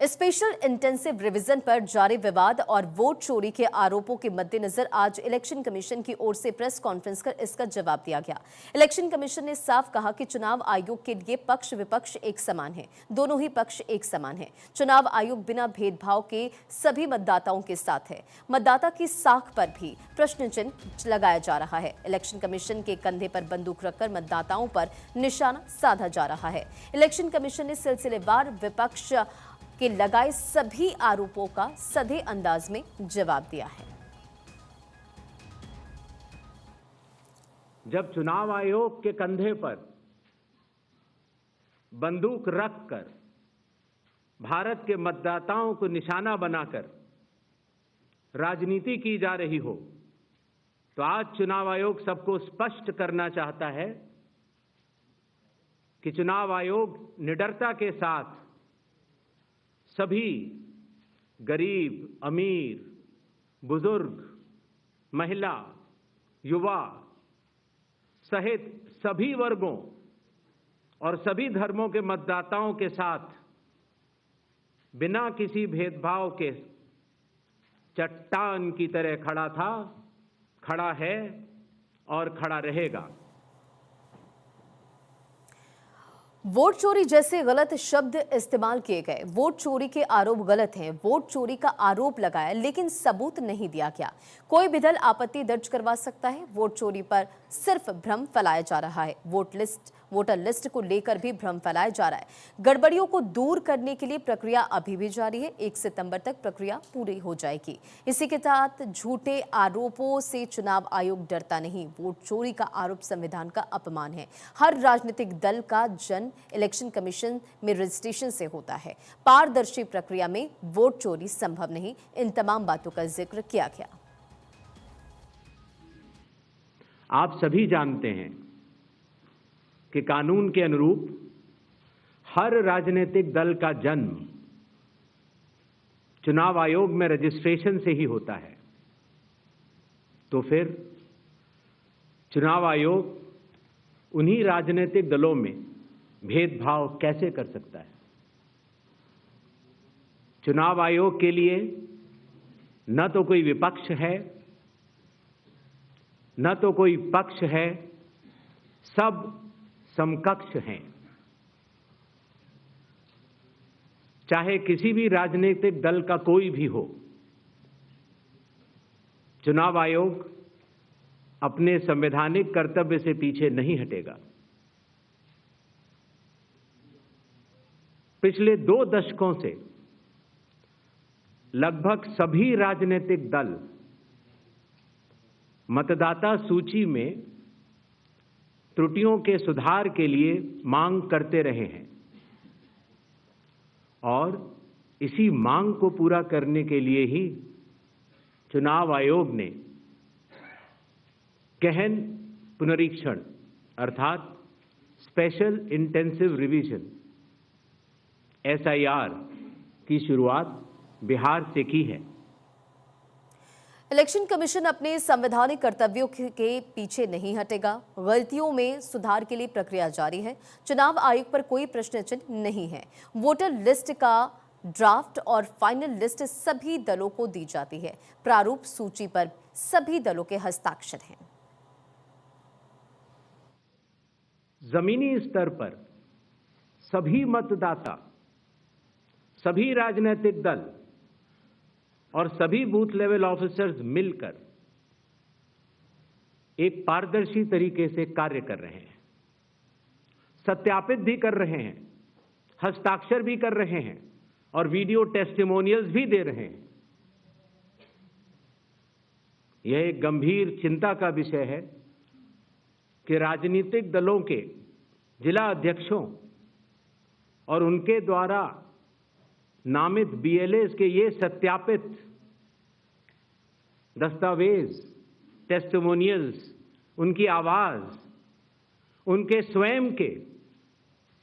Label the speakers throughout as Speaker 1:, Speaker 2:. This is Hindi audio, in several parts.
Speaker 1: स्पेशल इंटेंसिव रिवीजन पर जारी विवाद और वोट चोरी के आरोपों के मद्देनजर आज इलेक्शन कमीशन की ओर से प्रेस कॉन्फ्रेंस कर इसका जवाब दिया गया। इलेक्शन कमीशन ने साफ कहा कि चुनाव आयोग के लिए पक्ष विपक्ष एक समान है, दोनों ही पक्ष एक समान है। चुनाव आयोग बिना भेदभाव के सभी मतदाताओं के साथ है। मतदाता की साख पर भी प्रश्न चिन्ह लगाया जा रहा है। इलेक्शन कमीशन के कंधे पर बंदूक रखकर मतदाताओं पर निशाना साधा जा रहा है। इलेक्शन कमीशन ने सिलसिलेवार विपक्ष के लगाए सभी आरोपों का सधे अंदाज में जवाब दिया है।
Speaker 2: जब चुनाव आयोग के कंधे पर बंदूक रखकर भारत के मतदाताओं को निशाना बनाकर राजनीति की जा रही हो, तो आज चुनाव आयोग सबको स्पष्ट करना चाहता है कि चुनाव आयोग निडरता के साथ सभी गरीब, अमीर, बुजुर्ग, महिला, युवा सहित सभी वर्गों और सभी धर्मों के मतदाताओं के साथ बिना किसी भेदभाव के चट्टान की तरह खड़ा था, खड़ा है और खड़ा रहेगा।
Speaker 1: वोट चोरी जैसे गलत शब्द इस्तेमाल किए गए। वोट चोरी के आरोप गलत हैं। वोट चोरी का आरोप लगाया लेकिन सबूत नहीं दिया गया। कोई भी दल आपत्ति दर्ज करवा सकता है। वोट चोरी पर सिर्फ भ्रम फैलाया जा रहा है। वोटर लिस्ट को लेकर भी भ्रम फैलाया जा रहा है। गड़बड़ियों को दूर करने के लिए प्रक्रिया अभी भी जारी है। 1 सितंबर तक प्रक्रिया पूरी हो जाएगी। इसी के साथ झूठे आरोपों से चुनाव आयोग डरता नहीं। वोट चोरी का आरोप संविधान का अपमान है। हर राजनीतिक दल का जन इलेक्शन कमीशन में रजिस्ट्रेशन से होता है। पारदर्शी प्रक्रिया में वोट चोरी संभव नहीं। इन तमाम बातों का जिक्र किया गया।
Speaker 2: आप सभी जानते हैं कि कानून के अनुरूप हर राजनीतिक दल का जन्म चुनाव आयोग में रजिस्ट्रेशन से ही होता है। तो फिर चुनाव आयोग उन्हीं राजनीतिक दलों में भेदभाव कैसे कर सकता है? चुनाव आयोग के लिए न तो कोई विपक्ष है, न तो कोई पक्ष है, सब समकक्ष हैं। चाहे किसी भी राजनीतिक दल का कोई भी हो, चुनाव आयोग अपने संवैधानिक कर्तव्य से पीछे नहीं हटेगा। पिछले 2 दशकों से लगभग सभी राजनीतिक दल मतदाता सूची में त्रुटियों के सुधार के लिए मांग करते रहे हैं और इसी मांग को पूरा करने के लिए ही चुनाव आयोग ने गहन पुनरीक्षण अर्थात स्पेशल इंटेंसिव रिवीजन SIR की शुरुआत बिहार से की है।
Speaker 1: इलेक्शन कमीशन अपने संवैधानिक कर्तव्यों के पीछे नहीं हटेगा। गलतियों में सुधार के लिए प्रक्रिया जारी है। चुनाव आयोग पर कोई प्रश्न चिन्ह नहीं है। वोटर लिस्ट का ड्राफ्ट और फाइनल लिस्ट सभी दलों को दी जाती है। प्रारूप सूची पर सभी दलों के हस्ताक्षर हैं।
Speaker 2: जमीनी स्तर पर सभी मतदाता, सभी राजनीतिक दल और सभी बूथ लेवल ऑफिसर्स मिलकर एक पारदर्शी तरीके से कार्य कर रहे हैं, सत्यापित भी कर रहे हैं, हस्ताक्षर भी कर रहे हैं और वीडियो टेस्टिमोनियल्स भी दे रहे हैं। यह एक गंभीर चिंता का विषय है कि राजनीतिक दलों के जिला अध्यक्षों और उनके द्वारा नामित BLAs के ये सत्यापित दस्तावेज, टेस्टिमोनियल्स, उनकी आवाज, उनके स्वयं के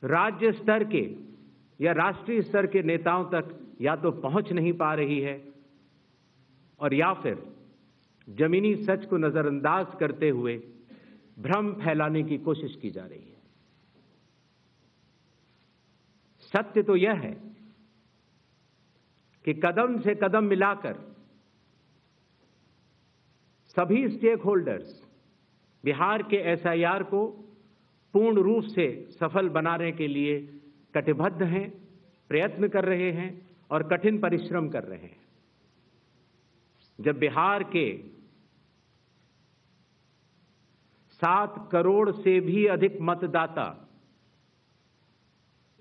Speaker 2: राज्य स्तर के या राष्ट्रीय स्तर के नेताओं तक या तो पहुंच नहीं पा रही है और या फिर जमीनी सच को नजरअंदाज करते हुए भ्रम फैलाने की कोशिश की जा रही है। सत्य तो यह है कि कदम से कदम मिलाकर सभी स्टेक होल्डर्स बिहार के एसआईआर को पूर्ण रूप से सफल बनाने के लिए कटिबद्ध हैं, प्रयत्न कर रहे हैं और कठिन परिश्रम कर रहे हैं। जब बिहार के 7 करोड़ से भी अधिक मतदाता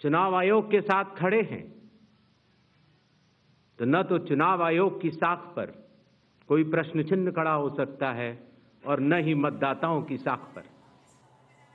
Speaker 2: चुनाव आयोग के साथ खड़े हैं, तो न तो चुनाव आयोग की साख पर कोई प्रश्न चिन्ह खड़ा हो सकता है और न ही मतदाताओं की साख पर।